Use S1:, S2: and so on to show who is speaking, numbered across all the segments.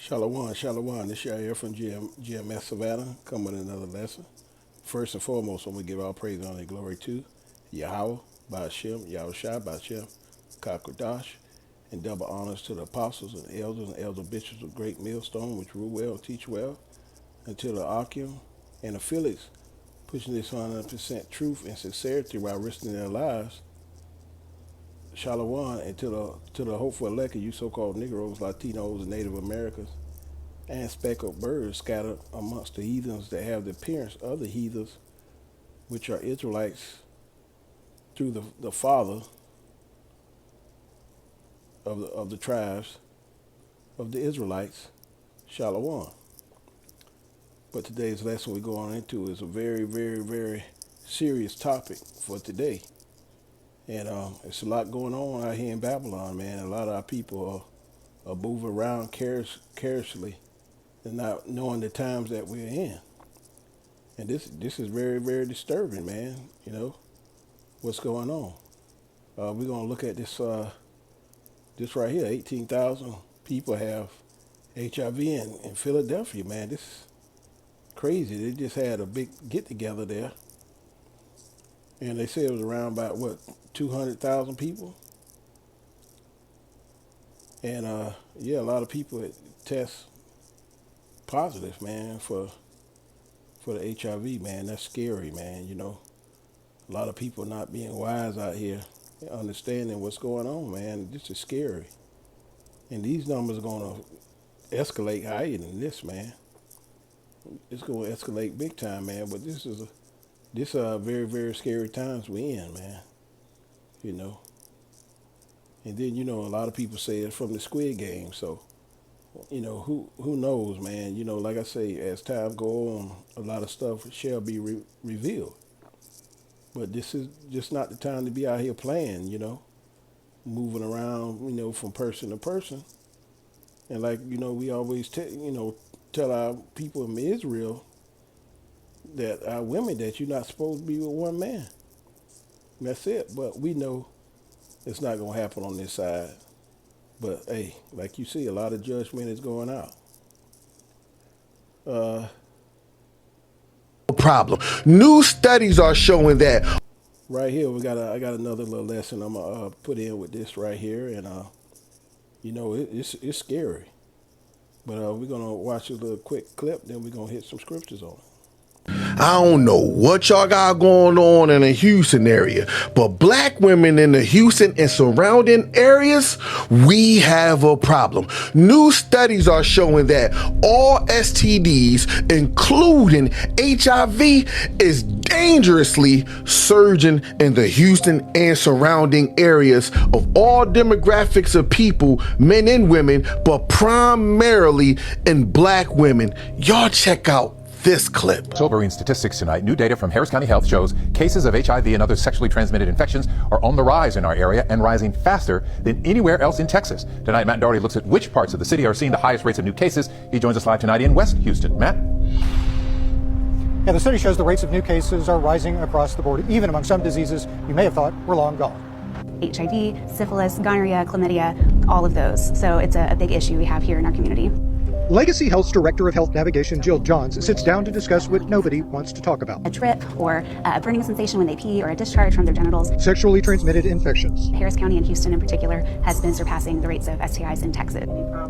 S1: Shalom, shalom. This is Yair from GMS Savannah, coming with another lesson. First and foremost, I'm going to give all praise, honor, and glory to Yahweh, Ba'ashem, Yahushua, Ba'ashem, Kakodash, and double honors to the apostles and elder bishops of Great Millstone, which rule well and teach well, and to the Akim and the Felix, pushing this 100% truth and sincerity while risking their lives. Shalom, and to the hopeful elect of you so-called Negroes, Latinos, and Native Americans, and speckled birds scattered amongst the heathens that have the appearance of the heathens, which are Israelites through the father of the tribes of the Israelites, Shalom. But today's lesson we're going into is a very, very, very serious topic for today. And it's a lot going on out here in Babylon, man. A lot of our people are moving around carelessly and not knowing the times that we're in. And this is very, very disturbing, man. You know, what's going on. We're going to look at this right here. 18,000 people have HIV in Philadelphia, man. This is crazy. They just had a big get-together there. And they said it was around about, 200,000 people? And, yeah, a lot of people test positive, man, for the HIV, man. That's scary, man, you know. A lot of people not being wise out here, understanding what's going on, man. This is scary. And these numbers are going to escalate higher than this, man. It's going to escalate big time, man. But this is very, very scary times we in, man. You know. And then, you know, a lot of people say it's from the Squid Game. So, you know, who knows, man. You know, like I say, as time go on, a lot of stuff shall be revealed. But this is just not the time to be out here playing, you know, moving around, you know, from person to person. And like, you know, we always tell our people in Israel that our women that you're not supposed to be with one man. That's it. But we know it's not going to happen on this side. But hey, like you see, a lot of judgment is going out.
S2: Problem. New studies are showing that.
S1: Right here, I got another little lesson I'm gonna put in with this right here, and you know, it's scary. But we're gonna watch a little quick clip, then we're gonna hit some scriptures on it.
S2: I don't know what y'all got going on in the Houston area, but black women in the Houston and surrounding areas, we have a problem. New studies are showing that all STDs, including HIV, is dangerously surging in the Houston and surrounding areas of all demographics of people, men and women, but primarily in black women. Y'all check out this clip.
S3: Sobering statistics tonight. New data from Harris County Health shows cases of HIV and other sexually transmitted infections are on the rise in our area and rising faster than anywhere else in Texas. Tonight, Matt Doherty looks at which parts of the city are seeing the highest rates of new cases. He joins us live tonight in West Houston. Matt?
S4: Yeah, the study shows the rates of new cases are rising across the board, even among some diseases you may have thought were long gone.
S5: HIV, syphilis, gonorrhea, chlamydia, all of those. So it's a big issue we have here in our community.
S4: Legacy Health's Director of Health Navigation, Jill Johns, sits down to discuss what nobody wants to talk about.
S5: A drip or a burning sensation when they pee or a discharge from their genitals.
S4: Sexually transmitted infections.
S5: Harris County and Houston in particular has been surpassing the rates of STIs in Texas.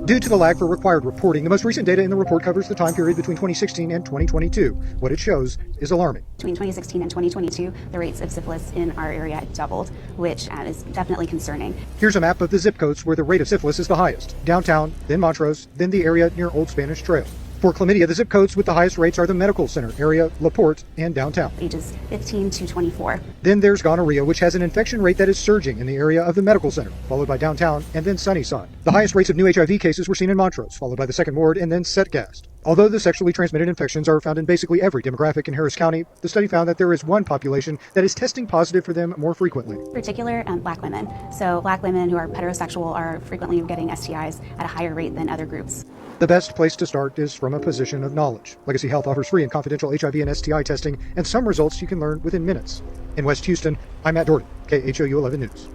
S4: Due to the lag for required reporting, the most recent data in the report covers the time period between 2016 and 2022. What it shows is alarming.
S5: Between 2016 and 2022, the rates of syphilis in our area doubled, which is definitely concerning.
S4: Here's a map of the zip codes where the rate of syphilis is the highest. Downtown, then Montrose, then the area near Old Spanish Trail. For chlamydia, the zip codes with the highest rates are the Medical Center area, LaPorte, and downtown.
S5: Ages 15 to 24.
S4: Then there's gonorrhea, which has an infection rate that is surging in the area of the Medical Center, followed by downtown and then Sunnyside. The highest rates of new HIV cases were seen in Montrose, followed by the Second Ward and then Setgast. Although the sexually transmitted infections are found in basically every demographic in Harris County, the study found that there is one population that is testing positive for them more frequently.
S5: In particular, black women. So black women who are heterosexual are frequently getting STIs at a higher rate than other groups.
S4: The best place to start is from a position of knowledge. Legacy Health offers free and confidential HIV and STI testing, and some results you can learn within minutes. In West Houston, I'm Matt Doherty, KHOU 11 News.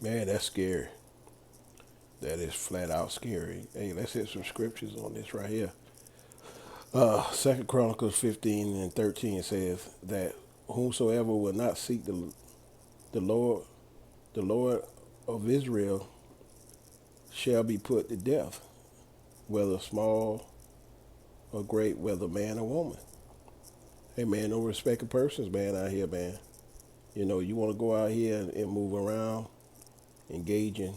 S1: Man, that's scary. That is flat out scary. Hey, let's hit some scriptures on this right here. Second Chronicles 15:13 says that whomsoever will not seek the Lord, the Lord of Israel, shall be put to death, whether small or great, whether man or woman. Hey man, no respect of persons, man, out here, man. You know, you want to go out here and move around, engaging,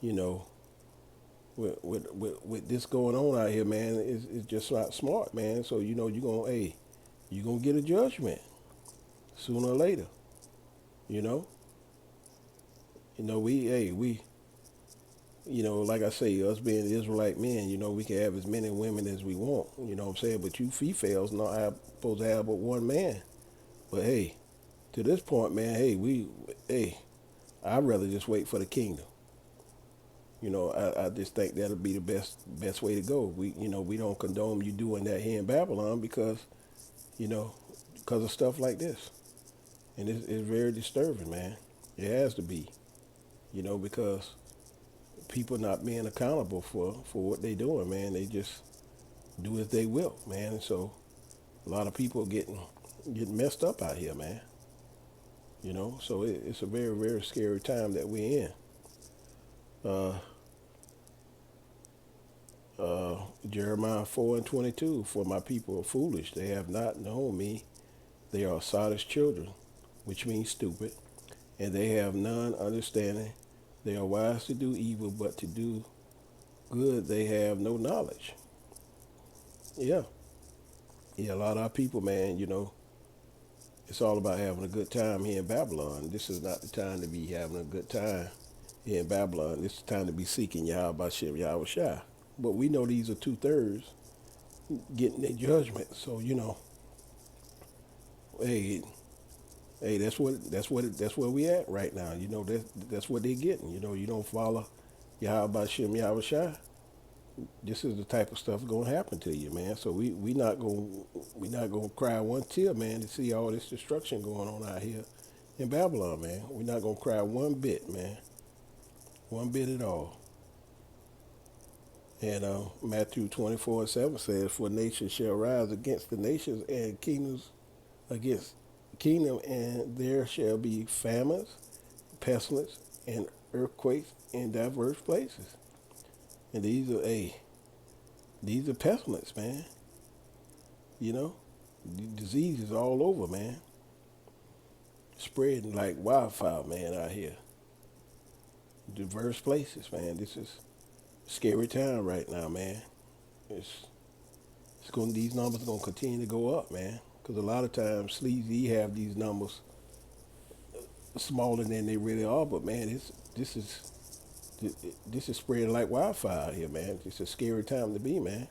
S1: you know, with this going on out here, man, it's just not smart, man. So you know, you gonna get a judgment sooner or later. You know, we, you know, like I say, us being Israelite men, you know, we can have as many women as we want. You know what I'm saying? But you females not supposed to have but one man. But hey, to this point, man, I'd rather just wait for the kingdom. You know, I just think that'll be the best way to go. We don't condone you doing that here in Babylon because of stuff like this. And it's very disturbing, man. It has to be, because people not being accountable for what they doing, man. They just do as they will, man. And so a lot of people getting messed up out here, man. So it's a very, very scary time that we're in. Jeremiah 4:22, for my people are foolish. They have not known me. They are sottish children, which means stupid, and they have none understanding. They are wise to do evil, but to do good they have no knowledge. Yeah, a lot of our people, man, it's all about having a good time here in Babylon. This is not the time to be having a good time here in Babylon. This is the time to be seeking Yahweh Shem Yahweh Shai. But we know these are 2/3 getting their judgment. So hey, that's where we at right now. That's what they're getting. You don't follow Yahweh Shem Yahweh Shai, this is the type of stuff gonna happen to you, man. So we not gonna cry one tear, man, to see all this destruction going on out here in Babylon, man. We're not gonna cry one bit, man, one bit at all. And Matthew 24:7 says, "For nations shall rise against the nations, and kingdoms against kingdom, and there shall be famines, pestilence, and earthquakes in diverse places." And these are pestilence, man. Diseases all over, man. Spreading like wildfire, man, out here. Diverse places, man. This is a scary time right now, man. These numbers are gonna continue to go up, man. Because a lot of times sleazy have these numbers smaller than they really are, but man, this is spreading like wildfire out here, man. It's a scary time to be, man.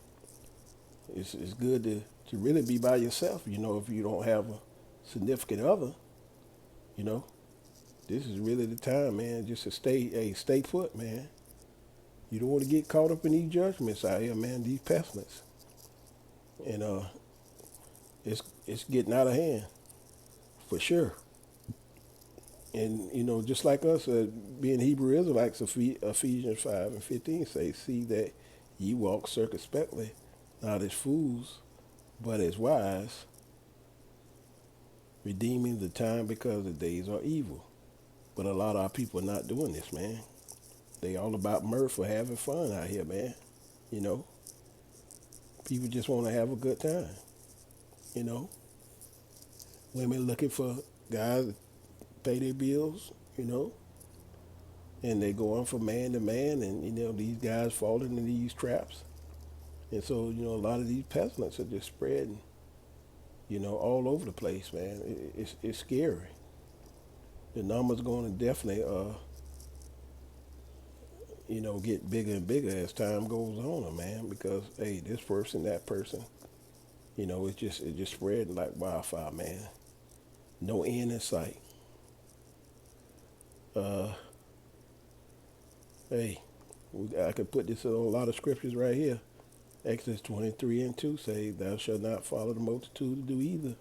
S1: It's good to really be by yourself, if you don't have a significant other, This is really the time, man, just to stay put, man. You don't want to get caught up in these judgments out here, man, these pestilence. And it's getting out of hand, for sure. And, just like us, being Hebrew Israelites, Ephesians 5:15 say, "See that ye walk circumspectly, not as fools, but as wise, redeeming the time because the days are evil." But a lot of our people are not doing this, man. They all about mirth or having fun out here, man. People just want to have a good time, Women looking for guys to pay their bills, and they go on from man to man, and these guys fall into these traps, and so a lot of these pestilence are just spreading, all over the place, man. It's scary. The numbers going to definitely, get bigger and bigger as time goes on, man. Because this person, that person, it's just spreading like wildfire, man. No end in sight. I could put this on a lot of scriptures right here. Exodus 23:2 say, "Thou shalt not follow the multitude to do either.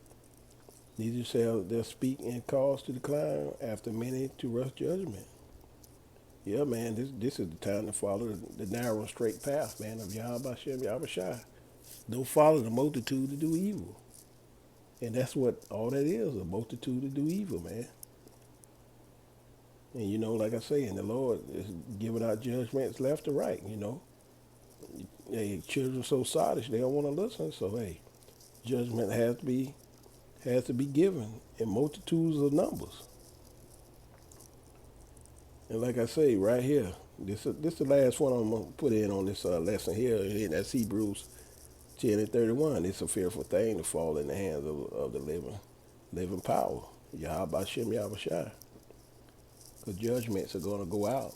S1: Neither shall they speak and cause to decline after many to rush judgment." Yeah, man, this is the time to follow the narrow and straight path, man, of Yahweh Shem Yahushua. Don't follow the multitude to do evil. And that's what all that is, a multitude to do evil, man. And you know, like I say, and the Lord is giving out judgments left to right, you know. Hey, children are so sottish, they don't want to listen. So hey, judgment has to be given in multitudes of numbers. And like I say, right here, this the last one I'm gonna put in on this lesson here, and that's Hebrews 10 and 31. It's a fearful thing to fall in the hands of the living power, Yahweh Shem Yahushua. Because judgments are gonna go out.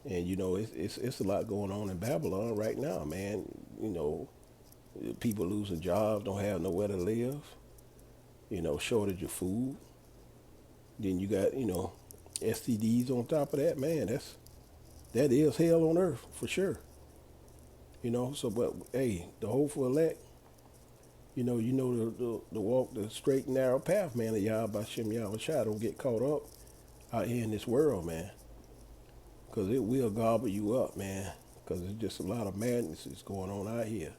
S1: And you know, it's a lot going on in Babylon right now, man. You know, people losing jobs, don't have nowhere to live. You know, shortage of food. Then you got, you know, STDs on top of that, man. That is hell on earth for sure. You know, so but hey, the hopeful elect, you know the walk the straight and narrow path, man, of Yahweh Shem Yahushua. Don't get caught up out here in this world, man. Because it will gobble you up, man. Because there's just a lot of madness that's going on out here.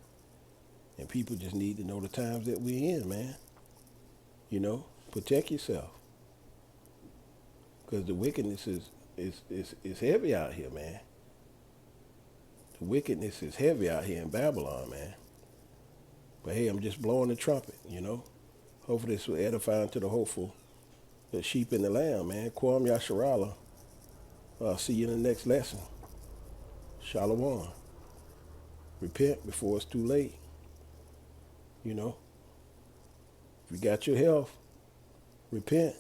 S1: And people just need to know the times that we're in, man. You know, protect yourself. Because the wickedness is heavy out here, man. The wickedness is heavy out here in Babylon, man. But hey, I'm just blowing the trumpet, you know. Hopefully this will edify to the hopeful, the sheep and the lamb, man. Kwam Yasharala. I'll see you in the next lesson. Shalom. Repent before it's too late. You know. If you got your health, repent.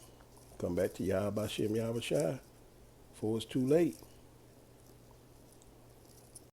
S1: Come back to Yahweh Shem Yahushua before it's too late.